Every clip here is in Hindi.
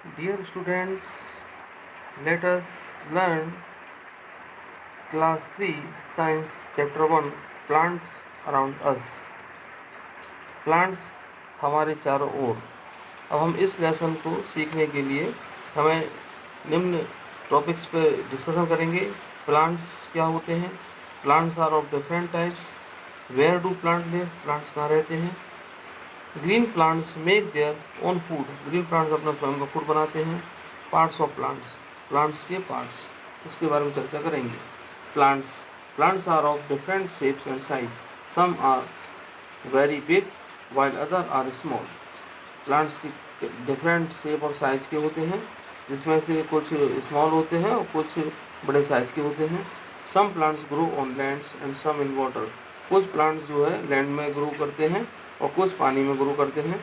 Dear students, let us learn class 3 science chapter 1 plants around us. Plants हमारे चारों ओर। अब हम इस लेसन को सीखने के लिए हमें निम्न टॉपिक्स पे डिस्कशन करेंगे। प्लांट्स क्या होते हैं, plants are of different types, where do plant live, plants कहाँ रहते हैं, green plants make their own food, green plants अपना स्वयं का फूड बनाते हैं, पार्ट्स ऑफ प्लांट्स, प्लांट्स के पार्ट्स, इसके बारे में चर्चा करेंगे। Plants plants are of different shapes and size, some are very big while other are small. Plants की डिफरेंट शेप और साइज के होते हैं, जिसमें से कुछ स्मॉल होते हैं और कुछ बड़े साइज के होते हैं। Some plants grow on lands and some in water, कुछ प्लांट्स जो है लैंड में ग्रो करते हैं और कुछ पानी में ग्रो करते हैं।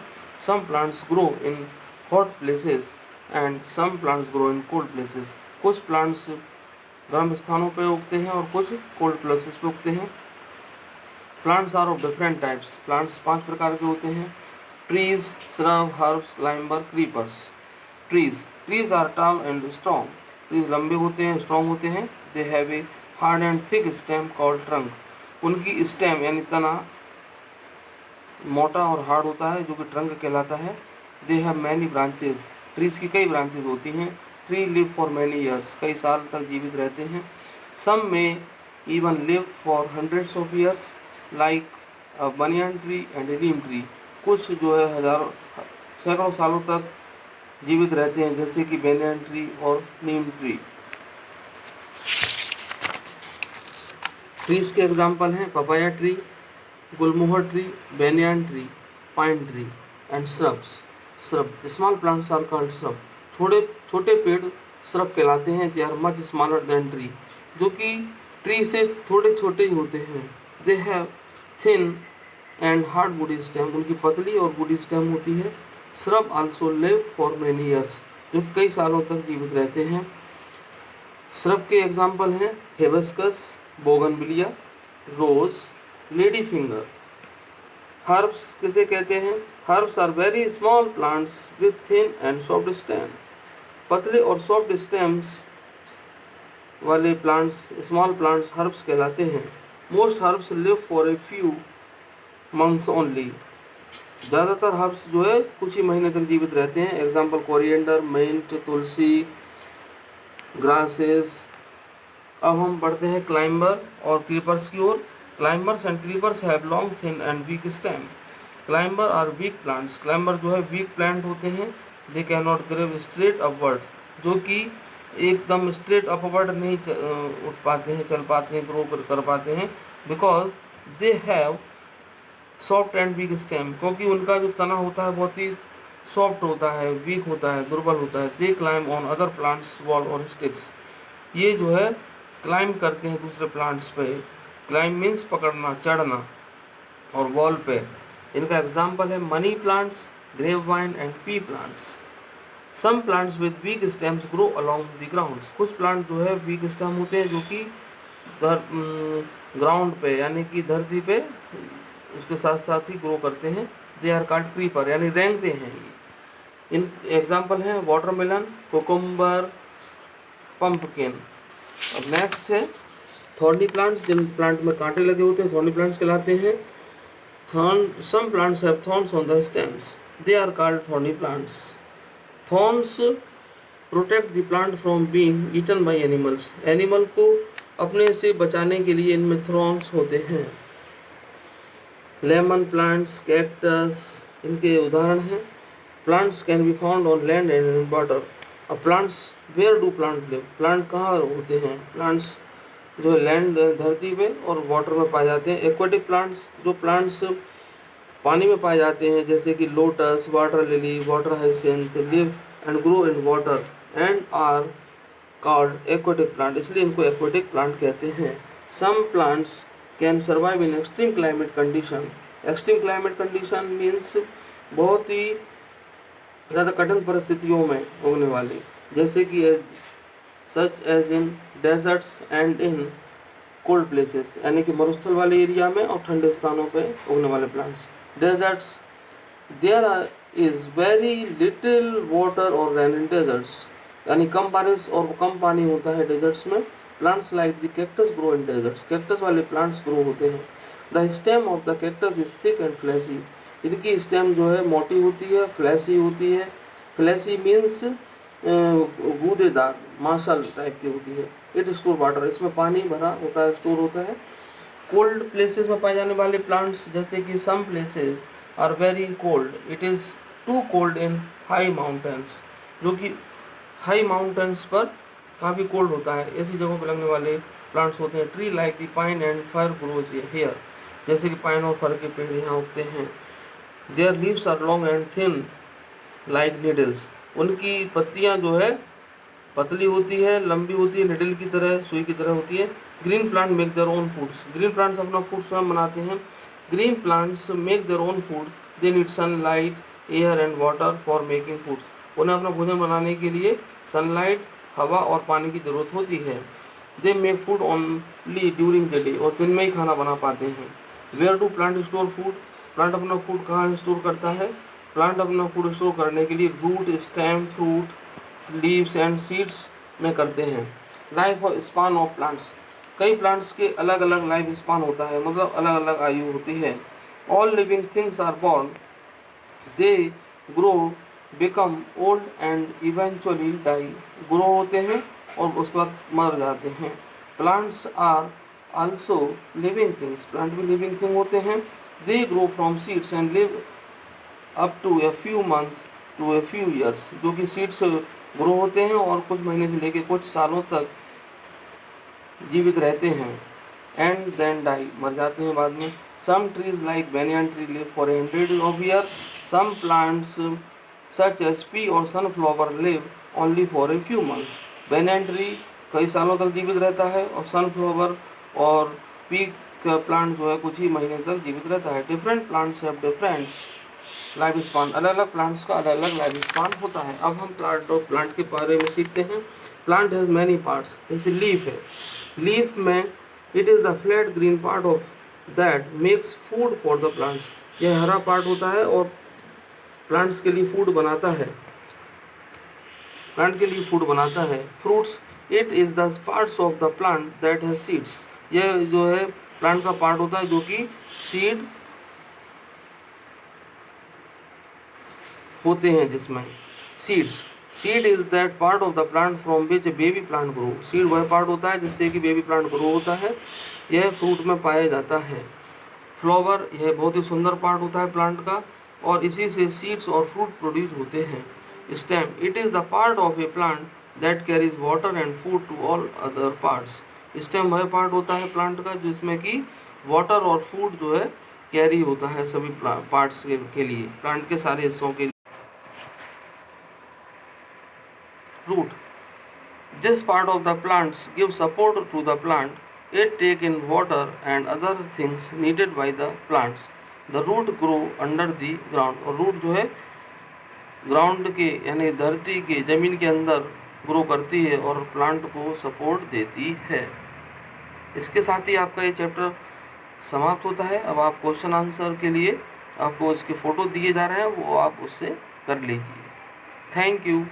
Some plants grow in hot places and some plants grow in cold places, कुछ प्लांट्स गर्म स्थानों पर उगते हैं और कुछ कोल्ड प्लेसेस पे उगते हैं। Plants are of different types, plants 5 प्रकार के होते हैं। Trees, shrub, herbs, climber, creepers. Trees are tall and strong, trees लंबे होते हैं, स्ट्रॉन्ग होते हैं। They have a hard and thick stem called trunk, उनकी स्टेम यानी तना मोटा और हार्ड होता है जो कि ट्रंक कहलाता है। They have many branches, trees की कई ब्रांचेज होती हैं। Tree live for many years, कई साल तक जीवित रहते हैं। सम में even live for hundreds of years like banyan tree and Neem tree, कुछ जो है हजारों सैकड़ों सालों तक जीवित रहते हैं, जैसे कि बनियान ट्री और नीम ट्री। ट्रीज के एग्जाम्पल हैं papaya tree, gulmohar tree, banyan tree, pine tree and shrubs. Small plants are called shrub, छोटे पेड़ श्रब कहलाते हैं। They are much smaller than tree, जो कि ट्री से थोड़े छोटे ही होते हैं। They have thin and hard woody stem, उनकी पतली और वुडी स्टेम होती है। Shrub also live for many years, जो कई सालों तक जीवित रहते हैं। श्रब के एग्जाम्पल हैं hibiscus, bougainvillea, rose, lady finger. Herbs किसे कहते हैं? Herbs are very small plants with thin and soft stem, पतले और सॉफ्ट स्टेम्स वाले प्लांट्स, स्मॉल प्लांट्स हर्ब्स कहलाते हैं। Most herbs live for a few months only, ज़्यादातर हर्ब्स जो है कुछ ही महीने तक जीवित रहते हैं। Example coriander, mint, tulsi, grasses. अब हम बढ़ते हैं क्लाइंबर और क्रीपर्स की ओर। Climbers and creepers have long, thin and weak stem. Climber are weak plants, climber जो है वीक प्लांट होते हैं। They can not grow straight upward, जो कि एकदम स्ट्रेट अपवर्ड नहीं उठ पाते हैं, चल पाते हैं, ग्रो कर पाते हैं। Because they have soft and weak stem, क्योंकि उनका जो तना होता है बहुत ही सॉफ्ट होता है, वीक होता है, दुर्बल होता है। They climb on other plants wall और स्टिक्स, ये जो है क्लाइम करते हैं दूसरे प्लांट्स पे। क्लाइम मीन्स पकड़ना, चढ़ना, और वॉल पे। इनका एग्जाम्पल है money plants, grape vine and pea plants. Some plants with weak stems grow along the grounds, कुछ प्लांट जो है वीक स्टेम होते हैं जो कि ग्राउंड पे यानी कि धरती पे उसके साथ साथ ही ग्रो करते हैं। दे आर कॉल्ड क्रीपर, यानी रेंगते हैं ये। इन एग्जाम्पल हैं वाटरमेलन, कोकुम्बर, पंपकिन। अब नेक्स्ट है थॉर्नी प्लांट्स, जिन प्लांट में कांटे लगे होते हैं थॉर्नी प्लांट्स कहलाते हैं। Some plants have thorns on the stems, they are called thorny plants. Thorns protect the plant from being eaten by animals, animal को अपने से बचाने के लिए इनमें थॉर्न्स होते हैं। लेमन प्लांट्स, कैक्टस इनके उदाहरण हैं। Plants can be found on land and in water. अब plants, where do plant live, plant कहाँ होते हैं? प्लांट्स जो है लैंड धरती पे और वाटर में पाए जाते हैं। एक्वेटिक प्लांट्स, जो प्लांट्स पानी में पाए जाते हैं, जैसे कि lotus, water lily, water hyacinth, live and grow in water and are called aquatic plant, इसलिए इनको एक्वेटिक प्लांट कहते हैं। Some plants can survive in extreme climate condition. Extreme climate condition means बहुत ही ज़्यादा कठिन परिस्थितियों में उगने वाले, जैसे कि such as in deserts and in cold places, यानी कि मरुस्थल वाले एरिया में और ठंडे स्थानों पे उगने वाले plants. Deserts, there is very little water और रेन इन डेजर्ट्स, यानी कम बारिश और कम पानी होता है डेजर्ट्स में। Plants like the cactus grow in desserts, cactus वाले प्लांट्स ग्रो होते हैं। The stem of the cactus is thick and fleshy, इनकी स्टेम जो है मोटी होती है, फ्लैशी होती है। फ्लैशी मीन्स गूदेदार, मासल टाइप की होती है। इट स्टोर वाटर, इसमें पानी भरा होता है, स्टोर होता है। कोल्ड प्लेसेस में पाए जाने वाले प्लांट्स, जैसे कि some places are very cold, it is too cold in high mountains, जो कि हाई माउंटेन्स पर काफ़ी कोल्ड होता है, ऐसी जगहों पर लगने वाले प्लांट्स होते हैं। Tree like the pine and fir grow here, जैसे कि पाइन और फर के पेड़ यहाँ उगते हैं। Their leaves are long and thin like needles, उनकी पत्तियाँ जो है पतली होती है, लंबी होती है, निडल की तरह, सुई की तरह होती है। Green plant make their own foods, green plants अपना फूड स्वयं बनाते हैं। Green plants make their own food, they need sunlight, air and water for making foods, उन्हें अपना भोजन बनाने के लिए सनलाइट, हवा और पानी की ज़रूरत होती है। They make food only during the day, और दिन में ही खाना बना पाते हैं। Where do plant store food, plant अपना फूड कहाँ स्टोर करता है? प्लांट अपना फूड स्टोर करने के लिए root, stem, fruit, leaves and seeds में करते हैं। लाइफ स्पान ऑफ प्लांट्स, कई प्लांट्स के अलग अलग लाइफ स्पान होता है, मतलब अलग अलग आयु होती है। All living things are born, they grow, become old and eventually die, grow होते हैं और उसके बाद मर जाते हैं। Plants are also living things, plant भी लिविंग थिंग होते हैं। They grow from seeds and live up to a few months to a few years, जो कि सीड्स ग्रो होते हैं और कुछ महीने से लेकर कुछ सालों तक जीवित रहते हैं। एंड देन डाई, मर जाते हैं बाद में। Some trees like banyan tree live for 100 of year, some plants such as pea और sunflower live only for a few months, banyan tree कई सालों तक जीवित रहता है और सनफ्लावर और पी का प्लांट जो है कुछ ही महीने तक जीवित रहता है। Different plants have different life span, अलग अलग प्लांट्स का अलग अलग लाइफ स्पान होता है। अब हम प्लांट के बारे में सीखते हैं। प्लांट हैज़ मैनी पार्ट्स, जैसे लीफ है, लीफ में it is the flat green part of that makes food for the plants, यह हरा पार्ट होता है और प्लांट्स के लिए फूड बनाता है, प्लांट के लिए फूड बनाता है। Fruits, it is the parts of the plant that has seeds, यह जो है प्लांट का पार्ट होता है जो कि सीड होते हैं, जिसमें seeds, seed is that part of the plant from which baby plant grow, seed वह पार्ट होता है जिससे कि बेबी प्लांट ग्रो होता है, यह फ्रूट में पाया जाता है। फ्लावर, यह बहुत ही सुंदर पार्ट होता है प्लांट का और इसी से सीड्स और फ्रूट प्रोड्यूस होते हैं। Stem, it is the part of a plant that carries water and food to all other parts, stem वह पार्ट होता है प्लांट का जिसमें कि वाटर और फूड जो है कैरी होता है सभी पार्ट्स के लिए, प्लांट के सारे हिस्सों के लिए। Root, this part of the plants gives support to the plant, it take in water and other things needed by the plants. The root grow under the ground, और रूट जो है ग्राउंड के यानी धरती के ज़मीन के अंदर ग्रो करती है और प्लांट को सपोर्ट देती है। इसके साथ ही आपका ये चैप्टर समाप्त होता है। अब आप क्वेश्चन आंसर के लिए आपको इसके फ़ोटो दिए जा रहे हैं, वो आप उससे कर लीजिए। Thank you.